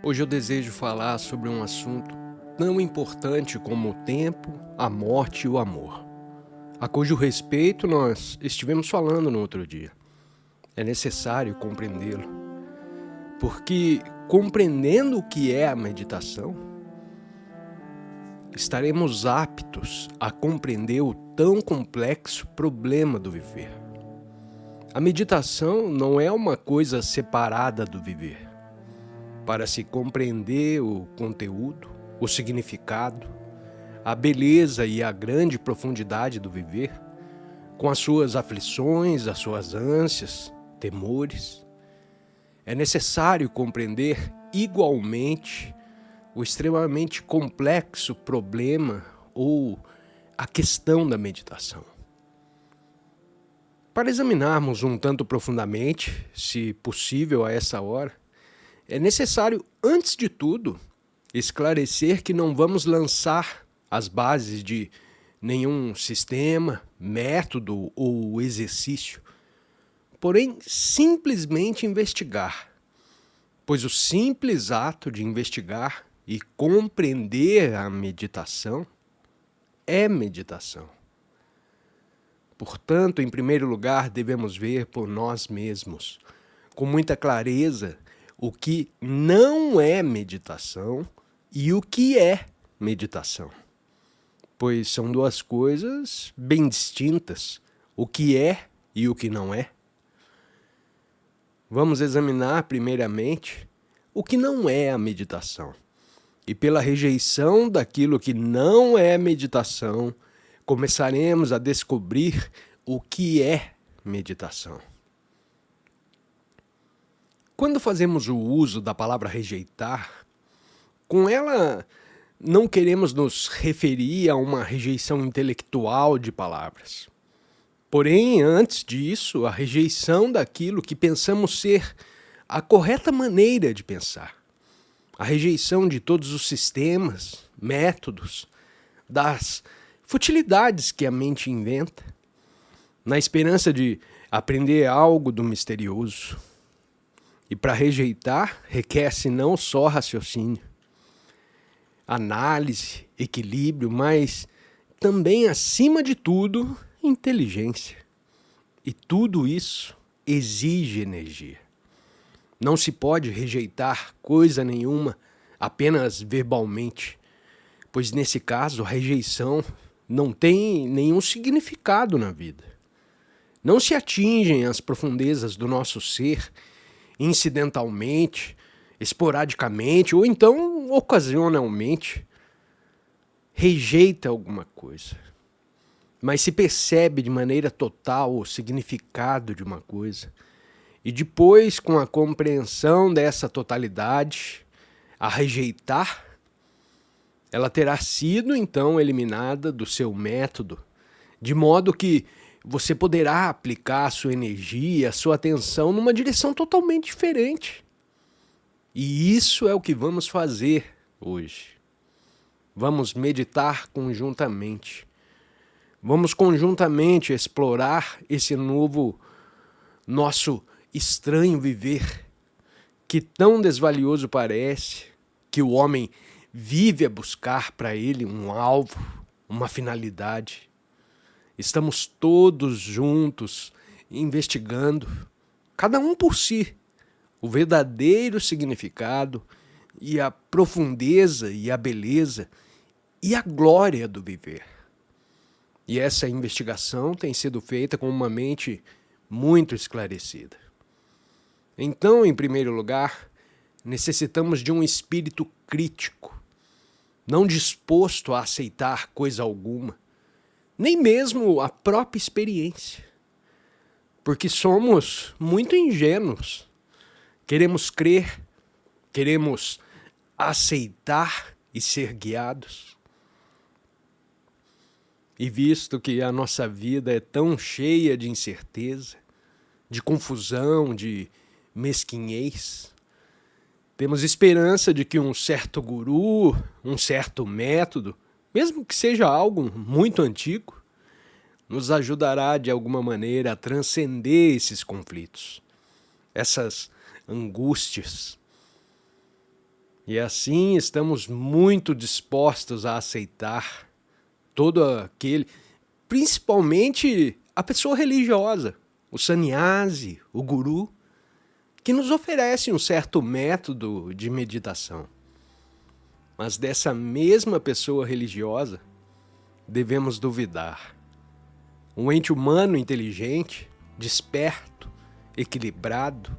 Hoje eu desejo falar sobre um assunto tão importante como o tempo, a morte e o amor, a cujo respeito nós estivemos falando no outro dia. É necessário compreendê-lo, porque compreendendo o que é a meditação, estaremos aptos a compreender o tão complexo problema do viver. A meditação não é uma coisa separada do viver. Para se compreender o conteúdo, o significado, a beleza e a grande profundidade do viver, com as suas aflições, as suas ânsias, temores, é necessário compreender igualmente o extremamente complexo problema ou a questão da meditação. Para examinarmos um tanto profundamente, se possível a essa hora, é necessário, antes de tudo, esclarecer que não vamos lançar as bases de nenhum sistema, método ou exercício, porém simplesmente investigar, pois o simples ato de investigar e compreender a meditação é meditação. Portanto, em primeiro lugar, devemos ver por nós mesmos, com muita clareza, o que não é meditação e o que é meditação. Pois são duas coisas bem distintas, o que é e o que não é. Vamos examinar primeiramente o que não é a meditação. E pela rejeição daquilo que não é meditação, começaremos a descobrir o que é meditação. Quando fazemos o uso da palavra rejeitar, com ela não queremos nos referir a uma rejeição intelectual de palavras. Porém, antes disso, a rejeição daquilo que pensamos ser a correta maneira de pensar. A rejeição de todos os sistemas, métodos, das futilidades que a mente inventa, na esperança de aprender algo do misterioso. E para rejeitar, requer-se não só raciocínio, análise, equilíbrio, mas também, acima de tudo, inteligência. E tudo isso exige energia. Não se pode rejeitar coisa nenhuma apenas verbalmente, pois nesse caso a rejeição não tem nenhum significado na vida. Não se atingem as profundezas do nosso ser incidentalmente, esporadicamente ou então ocasionalmente. Rejeita alguma coisa, mas se percebe de maneira total o significado de uma coisa. E depois, com a compreensão dessa totalidade, a rejeitar, ela terá sido então eliminada do seu método, de modo que você poderá aplicar a sua energia, a sua atenção numa direção totalmente diferente. E isso é o que vamos fazer hoje. Vamos meditar conjuntamente. Vamos conjuntamente explorar esse novo, nosso estranho viver, que tão desvalioso parece, que o homem vive a buscar para ele um alvo, uma finalidade. Estamos todos juntos investigando, cada um por si, o verdadeiro significado e a profundeza e a beleza e a glória do viver. E essa investigação tem sido feita com uma mente muito esclarecida. Então, em primeiro lugar, necessitamos de um espírito crítico, não disposto a aceitar coisa alguma, nem mesmo a própria experiência, porque somos muito ingênuos. Queremos crer, queremos aceitar e ser guiados. E visto que a nossa vida é tão cheia de incerteza, de confusão, de mesquinhez, temos esperança de que um certo guru, um certo método, mesmo que seja algo muito antigo, nos ajudará de alguma maneira a transcender esses conflitos, essas angústias. E assim estamos muito dispostos a aceitar todo aquele, principalmente a pessoa religiosa, o sannyasi, o guru, que nos oferece um certo método de meditação. Mas dessa mesma pessoa religiosa, devemos duvidar. Um ente humano inteligente, desperto, equilibrado,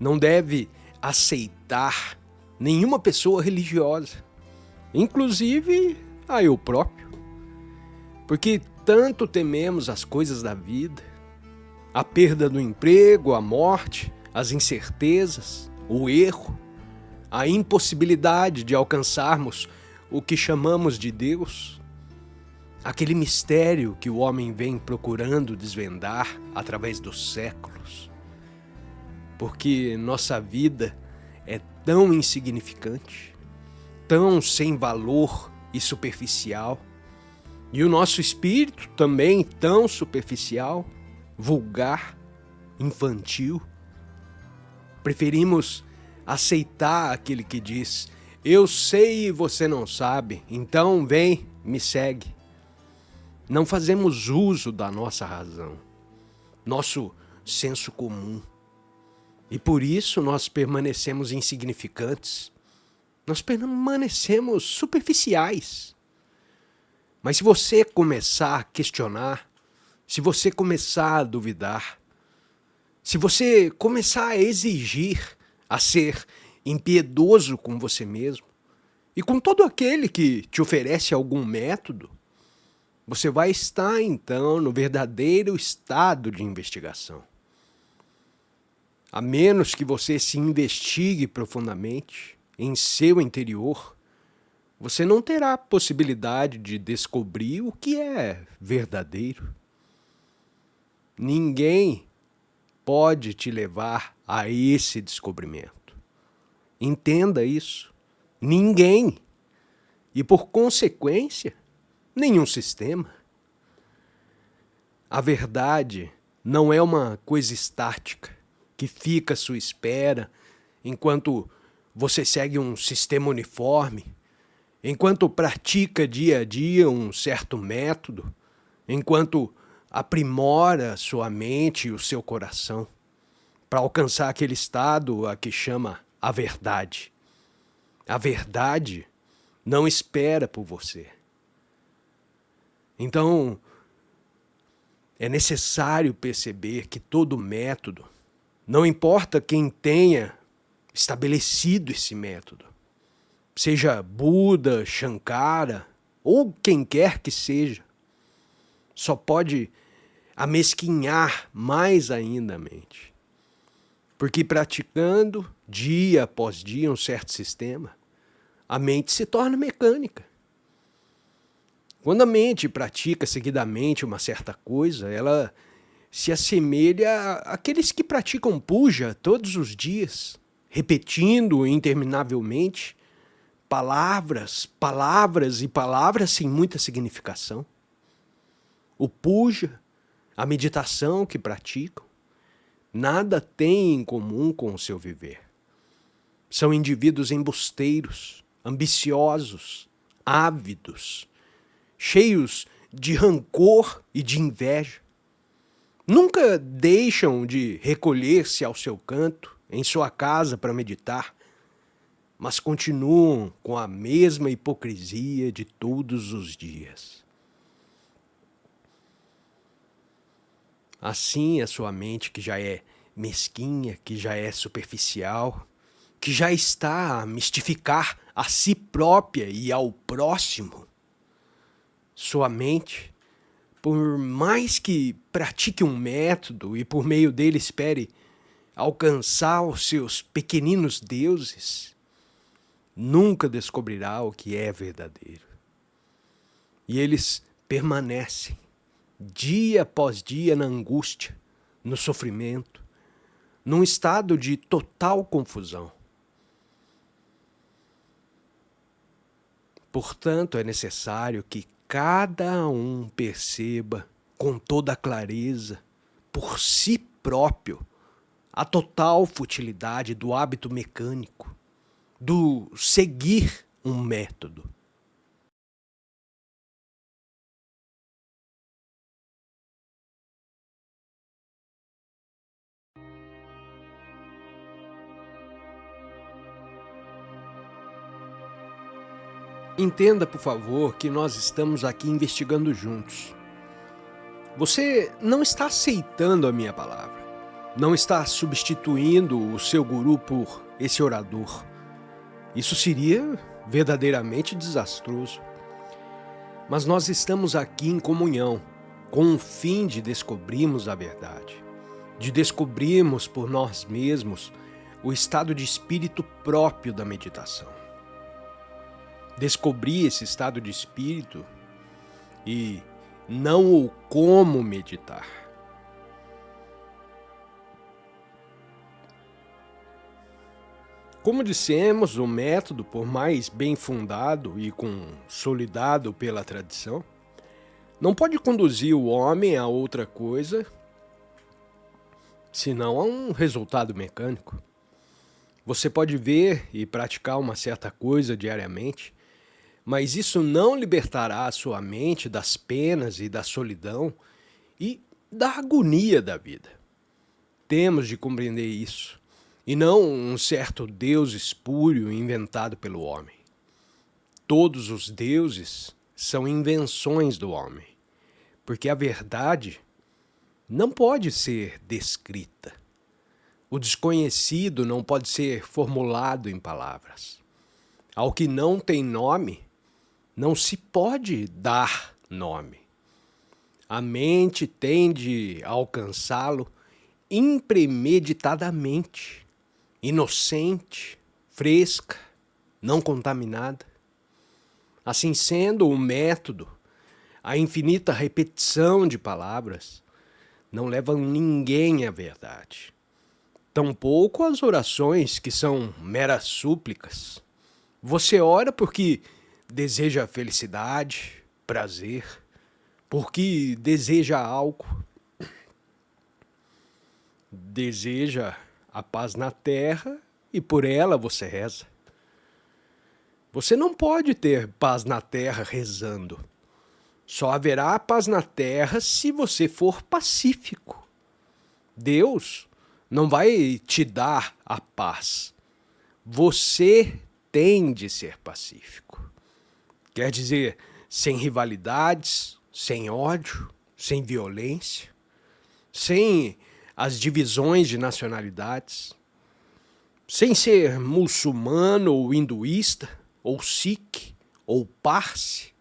não deve aceitar nenhuma pessoa religiosa, inclusive a eu próprio. Porque tanto tememos as coisas da vida, a perda do emprego, a morte, as incertezas, o erro, a impossibilidade de alcançarmos o que chamamos de Deus, aquele mistério que o homem vem procurando desvendar através dos séculos. Porque nossa vida é tão insignificante, tão sem valor e superficial, e o nosso espírito também tão superficial, vulgar, infantil. Preferimos aceitar aquele que diz: eu sei e você não sabe, então vem, me segue. Não fazemos uso da nossa razão, nosso senso comum. E por isso nós permanecemos insignificantes, nós permanecemos superficiais. Mas se você começar a questionar, se você começar a duvidar, se você começar a exigir, a ser impiedoso com você mesmo e com todo aquele que te oferece algum método, você vai estar então no verdadeiro estado de investigação. A menos que você se investigue profundamente em seu interior, você não terá possibilidade de descobrir o que é verdadeiro. Ninguém pode te levar a esse descobrimento. Entenda isso. Ninguém. E por consequência, nenhum sistema. A verdade não é uma coisa estática que fica à sua espera enquanto você segue um sistema uniforme, enquanto pratica dia a dia um certo método, enquanto aprimora sua mente e o seu coração para alcançar aquele estado a que chama a verdade. A verdade não espera por você. Então, é necessário perceber que todo método, não importa quem tenha estabelecido esse método, seja Buda, Shankara ou quem quer que seja, só pode amesquinhar mais ainda a mente. Porque praticando dia após dia um certo sistema, a mente se torna mecânica. Quando a mente pratica seguidamente uma certa coisa, ela se assemelha àqueles que praticam puja todos os dias, repetindo interminavelmente palavras, palavras e palavras sem muita significação. O puja, a meditação que praticam, nada tem em comum com o seu viver. São indivíduos embusteiros, ambiciosos, ávidos, cheios de rancor e de inveja. Nunca deixam de recolher-se ao seu canto, em sua casa para meditar, mas continuam com a mesma hipocrisia de todos os dias. Assim a sua mente, que já é mesquinha, que já é superficial, que já está a mistificar a si própria e ao próximo, sua mente, por mais que pratique um método e por meio dele espere alcançar os seus pequeninos deuses, nunca descobrirá o que é verdadeiro. E eles permanecem dia após dia na angústia, no sofrimento, num estado de total confusão. Portanto, é necessário que cada um perceba com toda clareza, por si próprio, a total futilidade do hábito mecânico, do seguir um método. Entenda, por favor, que nós estamos aqui investigando juntos. Você não está aceitando a minha palavra. Não está substituindo o seu guru por esse orador. Isso seria verdadeiramente desastroso. Mas nós estamos aqui em comunhão, com o fim de descobrirmos a verdade, de descobrirmos por nós mesmos o estado de espírito próprio da meditação. Descobrir esse estado de espírito e não o como meditar. Como dissemos, o método, por mais bem fundado e consolidado pela tradição, não pode conduzir o homem a outra coisa senão a um resultado mecânico. Você pode ver e praticar uma certa coisa diariamente, mas isso não libertará a sua mente das penas e da solidão e da agonia da vida. Temos de compreender isso, e não um certo Deus espúrio inventado pelo homem. Todos os deuses são invenções do homem, porque a verdade não pode ser descrita. O desconhecido não pode ser formulado em palavras. Ao que não tem nome, não se pode dar nome. A mente tende a alcançá-lo impremeditadamente, inocente, fresca, não contaminada. Assim sendo, o método, a infinita repetição de palavras, não levam ninguém à verdade. Tampouco as orações, que são meras súplicas. Você ora porque deseja felicidade, prazer, porque deseja algo. Deseja a paz na terra e por ela você reza. Você não pode ter paz na terra rezando. Só haverá paz na terra se você for pacífico. Deus não vai te dar a paz. Você tem de ser pacífico. Quer dizer, sem rivalidades, sem ódio, sem violência, sem as divisões de nacionalidades, sem ser muçulmano ou hinduísta, ou sikh, ou parsi,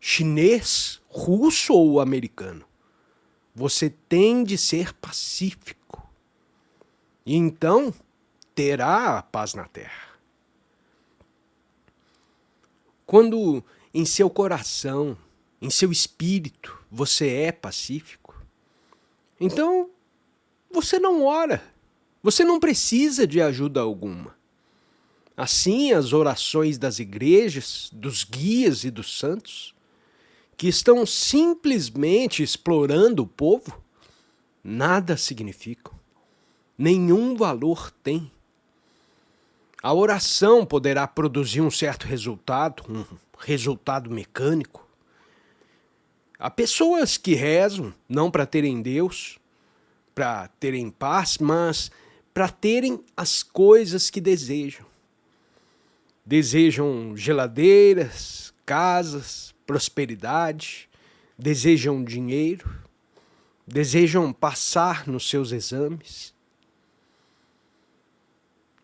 chinês, russo ou americano. Você tem de ser pacífico. E então terá a paz na terra. Quando em seu coração, em seu espírito, você é pacífico, então você não ora, você não precisa de ajuda alguma. Assim, as orações das igrejas, dos guias e dos santos, que estão simplesmente explorando o povo, nada significam, nenhum valor têm. A oração poderá produzir um certo resultado, um resultado mecânico. Há pessoas que rezam não para terem Deus, para terem paz, mas para terem as coisas que desejam. Desejam geladeiras, casas, prosperidade, desejam dinheiro, desejam passar nos seus exames.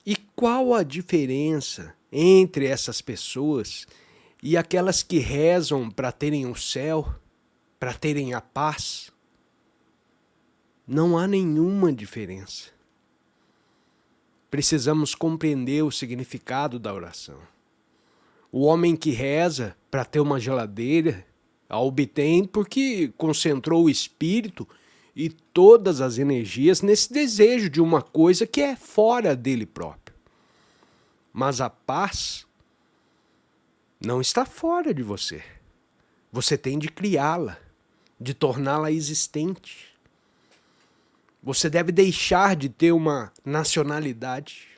E qual a diferença entre essas pessoas e aquelas que rezam para terem o céu, para terem a paz? Não há nenhuma diferença. Precisamos compreender o significado da oração. O homem que reza para ter uma geladeira a obtém porque concentrou o espírito e todas as energias nesse desejo de uma coisa que é fora dele próprio. Mas a paz não está fora de você. Você tem de criá-la, de torná-la existente. Você deve deixar de ter uma nacionalidade.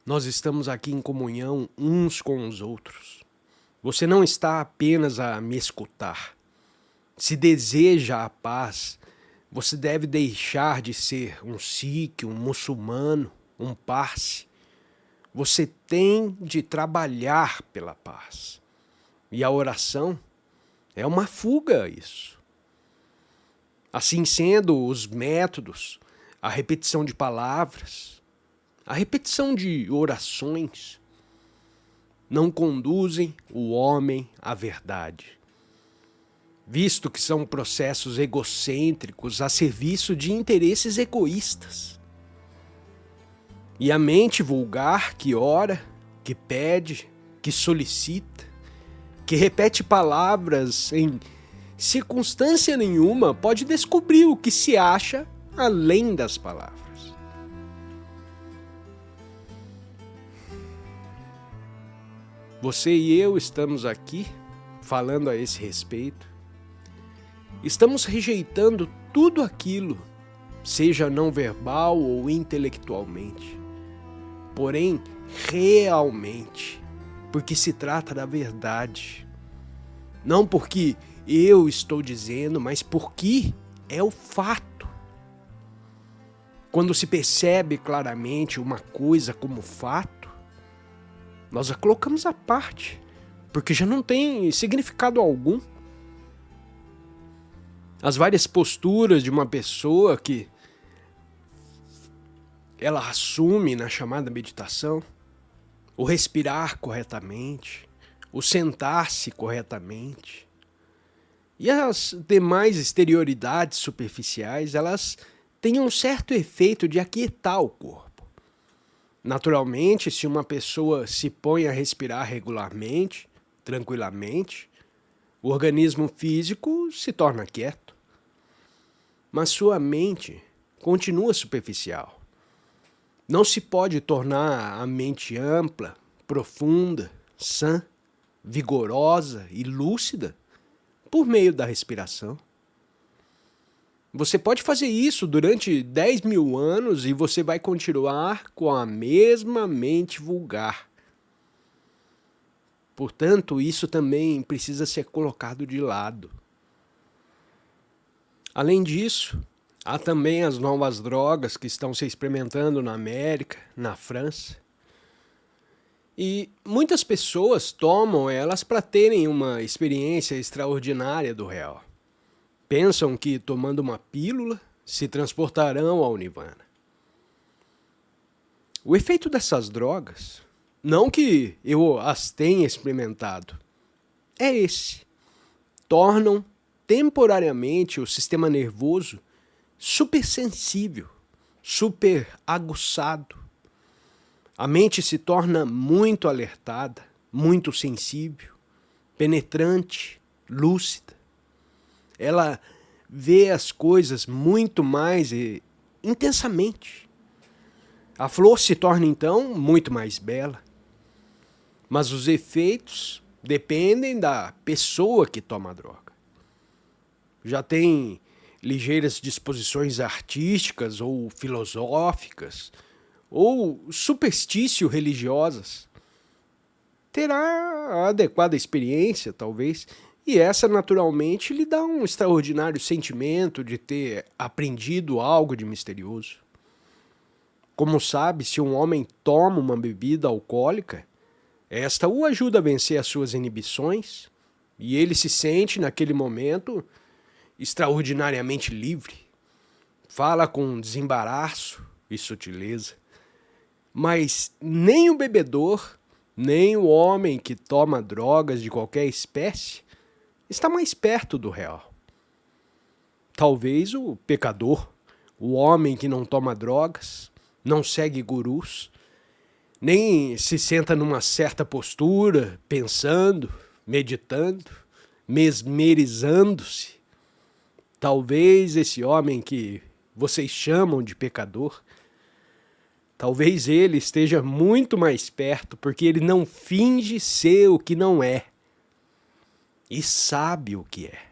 Nós estamos aqui em comunhão uns com os outros. Você não está apenas a me escutar. Se deseja a paz, você deve deixar de ser um sikh, um muçulmano, um parsi. Você tem de trabalhar pela paz. E a oração é uma fuga a isso. Assim sendo, os métodos, a repetição de palavras, a repetição de orações, não conduzem o homem à verdade, visto que são processos egocêntricos a serviço de interesses egoístas. E a mente vulgar que ora, que pede, que solicita, que repete palavras em circunstância nenhuma, pode descobrir o que se acha além das palavras. Você e eu estamos aqui falando a esse respeito. Estamos rejeitando tudo aquilo, seja não verbal ou intelectualmente, porém realmente, porque se trata da verdade. Não porque eu estou dizendo, mas porque é o fato. Quando se percebe claramente uma coisa como fato, nós a colocamos à parte, porque já não tem significado algum. As várias posturas de uma pessoa que ela assume na chamada meditação, o respirar corretamente, o sentar-se corretamente, e as demais exterioridades superficiais, elas têm um certo efeito de aquietar o corpo. Naturalmente, se uma pessoa se põe a respirar regularmente, tranquilamente, o organismo físico se torna quieto. Mas sua mente continua superficial. Não se pode tornar a mente ampla, profunda, sã, vigorosa e lúcida por meio da respiração. Você pode fazer isso durante 10.000 anos e você vai continuar com a mesma mente vulgar. Portanto, isso também precisa ser colocado de lado. Além disso, há também as novas drogas que estão se experimentando na América, na França. E muitas pessoas tomam elas para terem uma experiência extraordinária do real. Pensam que, tomando uma pílula, se transportarão ao Nirvana. O efeito dessas drogas, não que eu as tenha experimentado, é esse. Tornam temporariamente o sistema nervoso supersensível, super aguçado. A mente se torna muito alertada, muito sensível, penetrante, lúcida. Ela vê as coisas muito mais intensamente. A flor se torna então muito mais bela. Mas os efeitos dependem da pessoa que toma a droga. Já tem ligeiras disposições artísticas ou filosóficas, ou superstício religiosas. Terá a adequada experiência, talvez, e essa naturalmente lhe dá um extraordinário sentimento de ter aprendido algo de misterioso. Como sabe, se um homem toma uma bebida alcoólica, esta o ajuda a vencer as suas inibições, e ele se sente, naquele momento, extraordinariamente livre. Fala com desembaraço e sutileza. Mas nem o bebedor, nem o homem que toma drogas de qualquer espécie está mais perto do real. Talvez o pecador, o homem que não toma drogas, não segue gurus, nem se senta numa certa postura, pensando, meditando, mesmerizando-se. Talvez esse homem que vocês chamam de pecador, talvez ele esteja muito mais perto, porque ele não finge ser o que não é e sabe o que é.